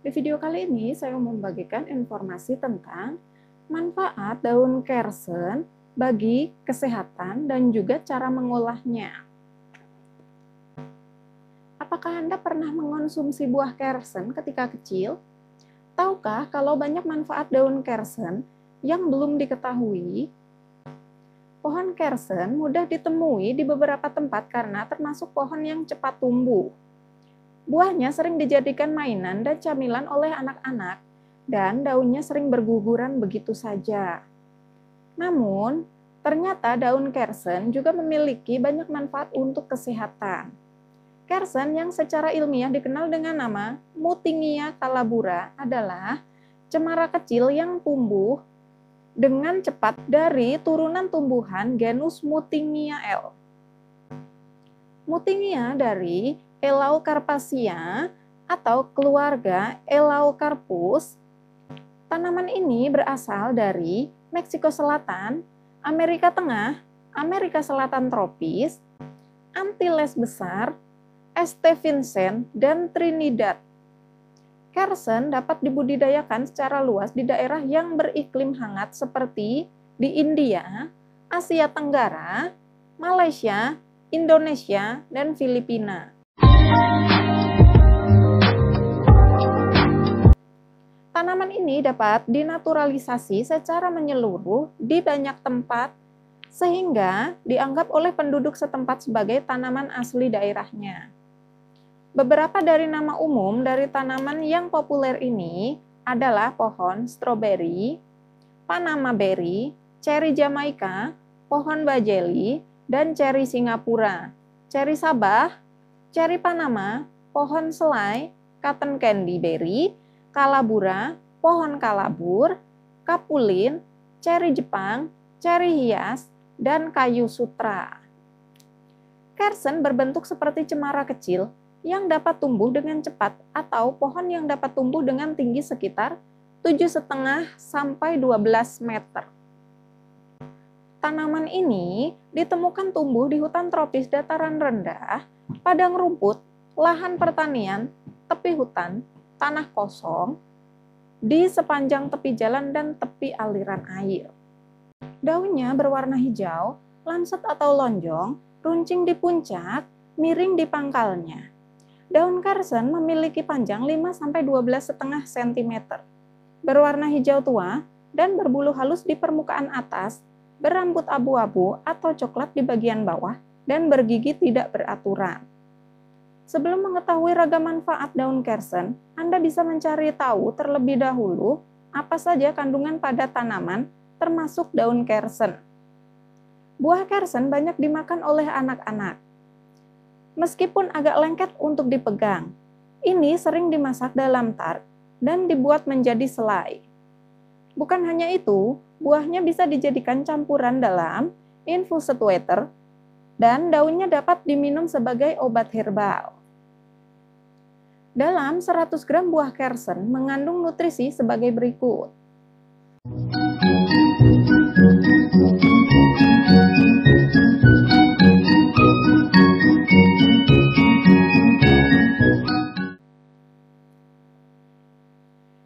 Di video kali ini saya membagikan informasi tentang manfaat daun kersen bagi kesehatan dan juga cara mengolahnya. Apakah Anda pernah mengonsumsi buah kersen ketika kecil? Tahukah kalau banyak manfaat daun kersen yang belum diketahui? Pohon kersen mudah ditemui di beberapa tempat karena termasuk pohon yang cepat tumbuh. Buahnya sering dijadikan mainan dan camilan oleh anak-anak, dan daunnya sering berguguran begitu saja. Namun, ternyata daun kersen juga memiliki banyak manfaat untuk kesehatan. Kersen yang secara ilmiah dikenal dengan nama Mutingia calabura adalah cemara kecil yang tumbuh dengan cepat dari turunan tumbuhan genus Mutingia L. Mutingia dari Elaucarpaceae atau keluarga Elaucarpus. Tanaman ini berasal dari Meksiko Selatan, Amerika Tengah, Amerika Selatan tropis, Antilles Besar, St. Vincent, dan Trinidad. Kersen dapat dibudidayakan secara luas di daerah yang beriklim hangat seperti di India, Asia Tenggara, Malaysia, Indonesia, dan Filipina. Tanaman ini dapat dinaturalisasi secara menyeluruh di banyak tempat sehingga dianggap oleh penduduk setempat sebagai tanaman asli daerahnya. Beberapa dari nama umum dari tanaman yang populer ini adalah pohon stroberi, Panama berry, ceri Jamaika, pohon bajeli, dan ceri Singapura, ceri Sabah, ceri Panama, pohon selai, cotton candy berry, kalabura, pohon kalabur, kapulin, ceri Jepang, ceri hias, dan kayu sutra. Kersen berbentuk seperti cemara kecil yang dapat tumbuh dengan cepat atau pohon yang dapat tumbuh dengan tinggi sekitar 7,5 sampai 12 meter. Tanaman ini ditemukan tumbuh di hutan tropis dataran rendah, padang rumput, lahan pertanian, tepi hutan, tanah kosong, di sepanjang tepi jalan dan tepi aliran air. Daunnya berwarna hijau, lancet atau lonjong, runcing di puncak, miring di pangkalnya. Daun kersen memiliki panjang 5-12,5 cm, berwarna hijau tua, dan berbulu halus di permukaan atas, berambut abu-abu atau coklat di bagian bawah, dan bergigi tidak beraturan. Sebelum mengetahui ragam manfaat daun kersen, Anda bisa mencari tahu terlebih dahulu apa saja kandungan pada tanaman, termasuk daun kersen. Buah kersen banyak dimakan oleh anak-anak. Meskipun agak lengket untuk dipegang, ini sering dimasak dalam tart dan dibuat menjadi selai. Bukan hanya itu, buahnya bisa dijadikan campuran dalam infused water dan daunnya dapat diminum sebagai obat herbal. Dalam 100 gram buah kersen mengandung nutrisi sebagai berikut.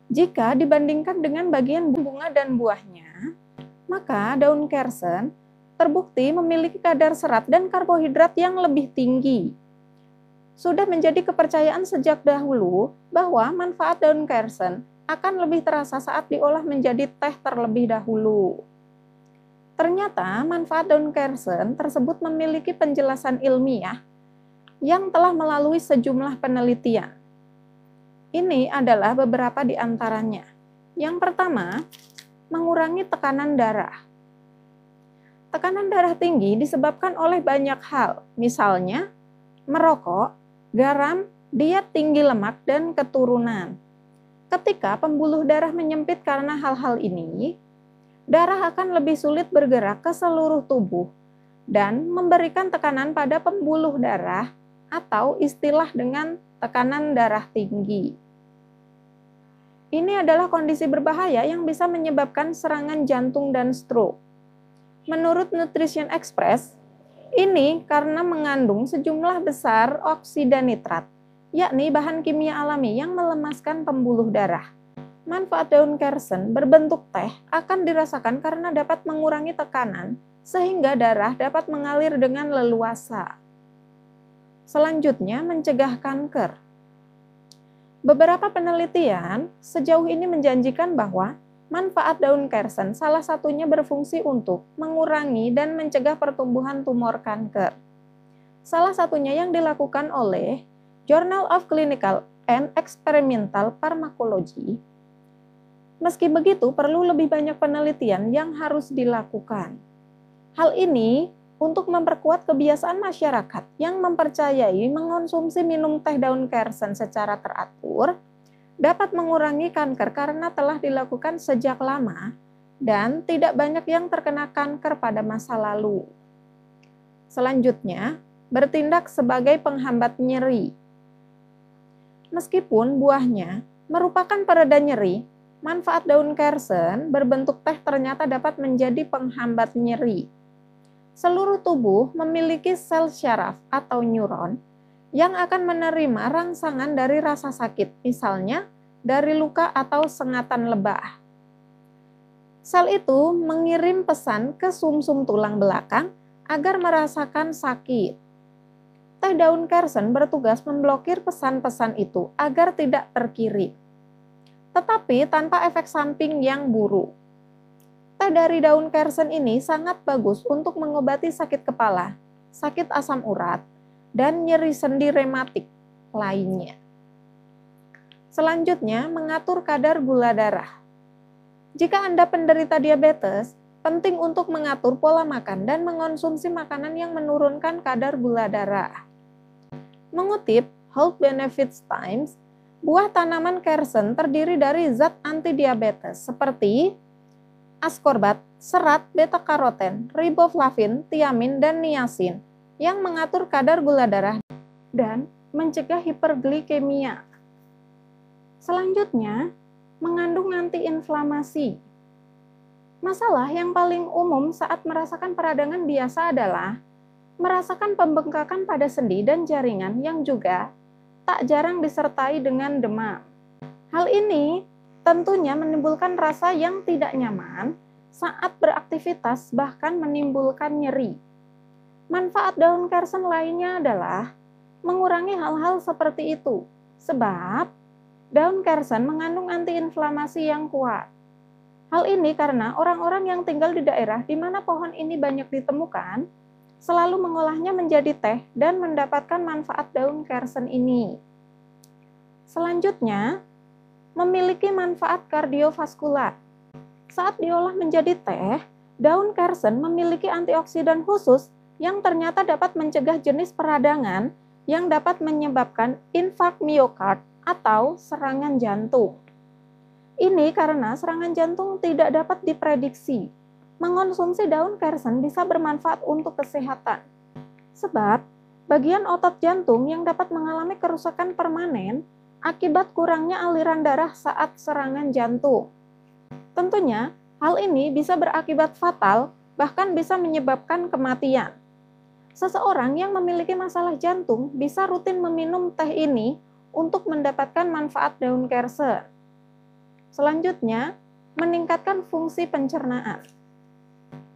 Jika dibandingkan dengan bagian bunga dan buahnya, maka daun kersen terbukti memiliki kadar serat dan karbohidrat yang lebih tinggi. Sudah menjadi kepercayaan sejak dahulu bahwa manfaat daun kersen akan lebih terasa saat diolah menjadi teh terlebih dahulu. Ternyata manfaat daun kersen tersebut memiliki penjelasan ilmiah yang telah melalui sejumlah penelitian. Ini adalah beberapa di antaranya. Yang pertama, mengurangi tekanan darah. Tekanan darah tinggi disebabkan oleh banyak hal, misalnya merokok, garam, diet tinggi lemak, dan keturunan. Ketika pembuluh darah menyempit karena hal-hal ini, darah akan lebih sulit bergerak ke seluruh tubuh dan memberikan tekanan pada pembuluh darah atau istilah dengan tekanan darah tinggi. Ini adalah kondisi berbahaya yang bisa menyebabkan serangan jantung dan stroke. Menurut Nutrition Express, ini karena mengandung sejumlah besar oksida nitrat yakni bahan kimia alami yang melemaskan pembuluh darah. Manfaat daun kersen berbentuk teh akan dirasakan karena dapat mengurangi tekanan sehingga darah dapat mengalir dengan leluasa. Selanjutnya, mencegah kanker. Beberapa penelitian sejauh ini menjanjikan bahwa manfaat daun kersen salah satunya berfungsi untuk mengurangi dan mencegah pertumbuhan tumor kanker. Salah satunya yang dilakukan oleh Journal of Clinical and Experimental Pharmacology. Meski begitu, perlu lebih banyak penelitian yang harus dilakukan. Hal ini untuk memperkuat kebiasaan masyarakat yang mempercayai mengonsumsi minum teh daun kersen secara teratur dapat mengurangi kanker karena telah dilakukan sejak lama dan tidak banyak yang terkena kanker pada masa lalu. Selanjutnya, bertindak sebagai penghambat nyeri. Meskipun buahnya merupakan pereda nyeri, manfaat daun kersen berbentuk teh ternyata dapat menjadi penghambat nyeri. Seluruh tubuh memiliki sel syaraf atau neuron yang akan menerima rangsangan dari rasa sakit, misalnya dari luka atau sengatan lebah. Sel itu mengirim pesan ke sumsum tulang belakang agar merasakan sakit. Teh daun kersen bertugas memblokir pesan-pesan itu agar tidak terkirim, tetapi tanpa efek samping yang buruk. Teh dari daun kersen ini sangat bagus untuk mengobati sakit kepala, sakit asam urat, dan nyeri sendi rematik lainnya. Selanjutnya, mengatur kadar gula darah. Jika Anda penderita diabetes, penting untuk mengatur pola makan dan mengonsumsi makanan yang menurunkan kadar gula darah. Mengutip Health Benefits Times, buah tanaman kersen terdiri dari zat anti-diabetes seperti ascorbat, serat beta-karoten, riboflavin, tiamin, dan niacin yang mengatur kadar gula darah dan mencegah hiperglikemia. Selanjutnya, mengandung antiinflamasi. Masalah yang paling umum saat merasakan peradangan biasa adalah merasakan pembengkakan pada sendi dan jaringan yang juga tak jarang disertai dengan demam. Hal ini tentunya menimbulkan rasa yang tidak nyaman saat beraktivitas, bahkan menimbulkan nyeri. Manfaat daun kersen lainnya adalah mengurangi hal-hal seperti itu, sebab daun kersen mengandung antiinflamasi yang kuat. Hal ini karena orang-orang yang tinggal di daerah di mana pohon ini banyak ditemukan, selalu mengolahnya menjadi teh dan mendapatkan manfaat daun kersen ini. Selanjutnya, memiliki manfaat kardiovaskular. Saat diolah menjadi teh, daun kersen memiliki antioksidan khusus yang ternyata dapat mencegah jenis peradangan yang dapat menyebabkan infark miokard atau serangan jantung. Ini karena serangan jantung tidak dapat diprediksi. Mengonsumsi daun kersen bisa bermanfaat untuk kesehatan. Sebab, bagian otot jantung yang dapat mengalami kerusakan permanen akibat kurangnya aliran darah saat serangan jantung. Tentunya, hal ini bisa berakibat fatal, bahkan bisa menyebabkan kematian. Seseorang yang memiliki masalah jantung bisa rutin meminum teh ini untuk mendapatkan manfaat daun kersen. Selanjutnya, meningkatkan fungsi pencernaan.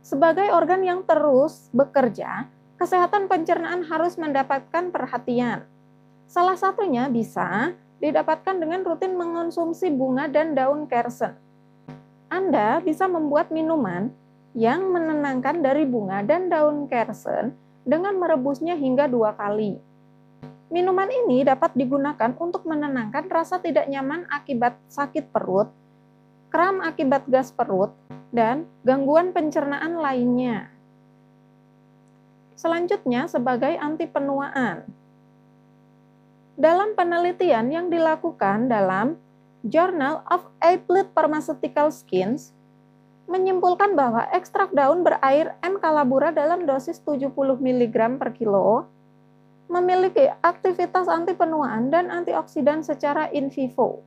Sebagai organ yang terus bekerja, kesehatan pencernaan harus mendapatkan perhatian. Salah satunya bisa didapatkan dengan rutin mengonsumsi bunga dan daun kersen. Anda bisa membuat minuman yang menenangkan dari bunga dan daun kersen dengan merebusnya hingga 2 kali. Minuman ini dapat digunakan untuk menenangkan rasa tidak nyaman akibat sakit perut, kram akibat gas perut, dan gangguan pencernaan lainnya. Selanjutnya, sebagai anti penuaan. Dalam penelitian yang dilakukan dalam Journal of Applied Pharmaceutical Science, menyimpulkan bahwa ekstrak daun berair M. calabura dalam dosis 70 mg per kilo memiliki aktivitas anti penuaan dan antioksidan secara in vivo.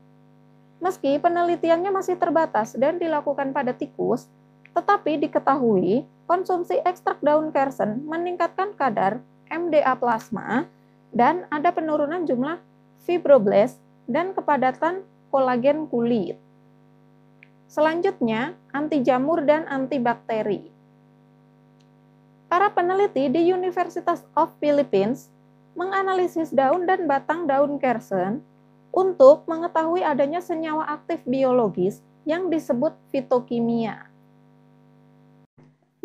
Meski penelitiannya masih terbatas dan dilakukan pada tikus, tetapi diketahui konsumsi ekstrak daun kersen meningkatkan kadar MDA plasma dan ada penurunan jumlah fibroblast, dan kepadatan kolagen kulit. Selanjutnya, anti jamur dan antibakteri. Para peneliti di University of Philippines menganalisis daun dan batang daun kersen untuk mengetahui adanya senyawa aktif biologis yang disebut fitokimia.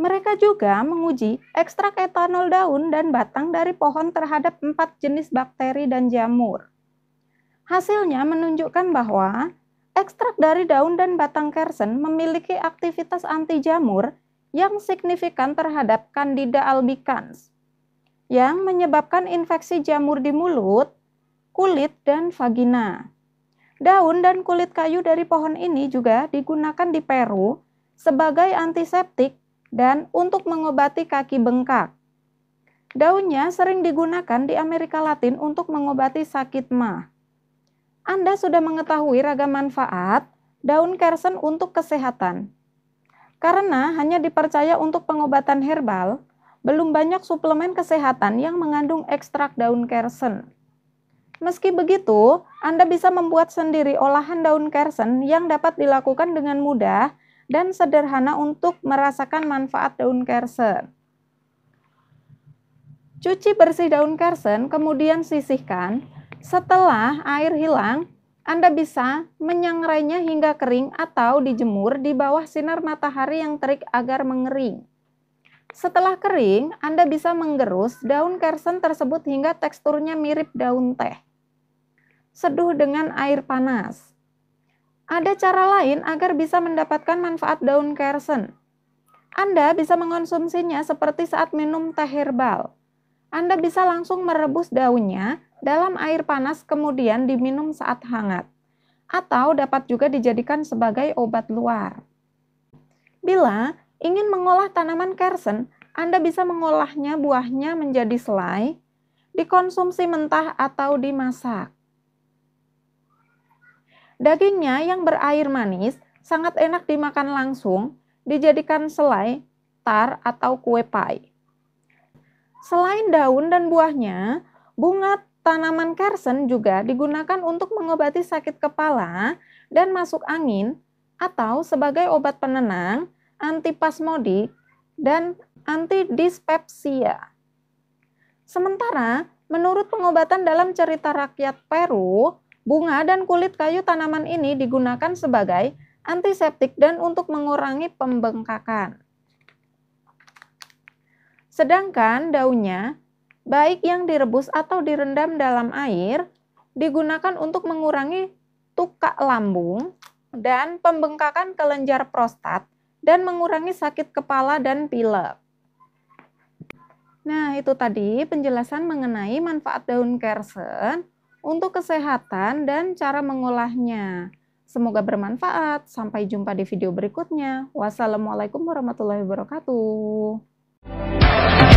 Mereka juga menguji ekstrak etanol daun dan batang dari pohon terhadap 4 jenis bakteri dan jamur. Hasilnya menunjukkan bahwa ekstrak dari daun dan batang kersen memiliki aktivitas anti jamur yang signifikan terhadap Candida albicans, yang menyebabkan infeksi jamur di mulut, kulit, dan vagina. Daun dan kulit kayu dari pohon ini juga digunakan di Peru sebagai antiseptik dan untuk mengobati kaki bengkak. Daunnya sering digunakan di Amerika Latin untuk mengobati sakit MAH. Anda sudah mengetahui ragam manfaat daun kersen untuk kesehatan. Karena hanya dipercaya untuk pengobatan herbal, belum banyak suplemen kesehatan yang mengandung ekstrak daun kersen. Meski begitu, Anda bisa membuat sendiri olahan daun kersen yang dapat dilakukan dengan mudah dan sederhana untuk merasakan manfaat daun kersen. Cuci bersih daun kersen, kemudian sisihkan. Setelah air hilang, Anda bisa menyangrainya hingga kering atau dijemur di bawah sinar matahari yang terik agar mengering. Setelah kering, Anda bisa menggerus daun kersen tersebut hingga teksturnya mirip daun teh. Seduh dengan air panas. Ada cara lain agar bisa mendapatkan manfaat daun kersen. Anda bisa mengonsumsinya seperti saat minum teh herbal. Anda bisa langsung merebus daunnya dalam air panas kemudian diminum saat hangat. Atau dapat juga dijadikan sebagai obat luar. Bila ingin mengolah tanaman kersen, Anda bisa mengolahnya buahnya menjadi selai, dikonsumsi mentah atau dimasak. Dagingnya yang berair manis sangat enak dimakan langsung, dijadikan selai, tar, atau kue pai. Selain daun dan buahnya, bunga tanaman kersen juga digunakan untuk mengobati sakit kepala dan masuk angin atau sebagai obat penenang, antispasmodik, dan antidispepsia. Sementara, menurut pengobatan dalam cerita rakyat Peru, bunga dan kulit kayu tanaman ini digunakan sebagai antiseptik dan untuk mengurangi pembengkakan. Sedangkan daunnya, baik yang direbus atau direndam dalam air, digunakan untuk mengurangi tukak lambung dan pembengkakan kelenjar prostat dan mengurangi sakit kepala dan pilek. Nah, itu tadi penjelasan mengenai manfaat daun kersen untuk kesehatan dan cara mengolahnya. Semoga bermanfaat. Sampai jumpa di video berikutnya. Wassalamualaikum warahmatullahi wabarakatuh.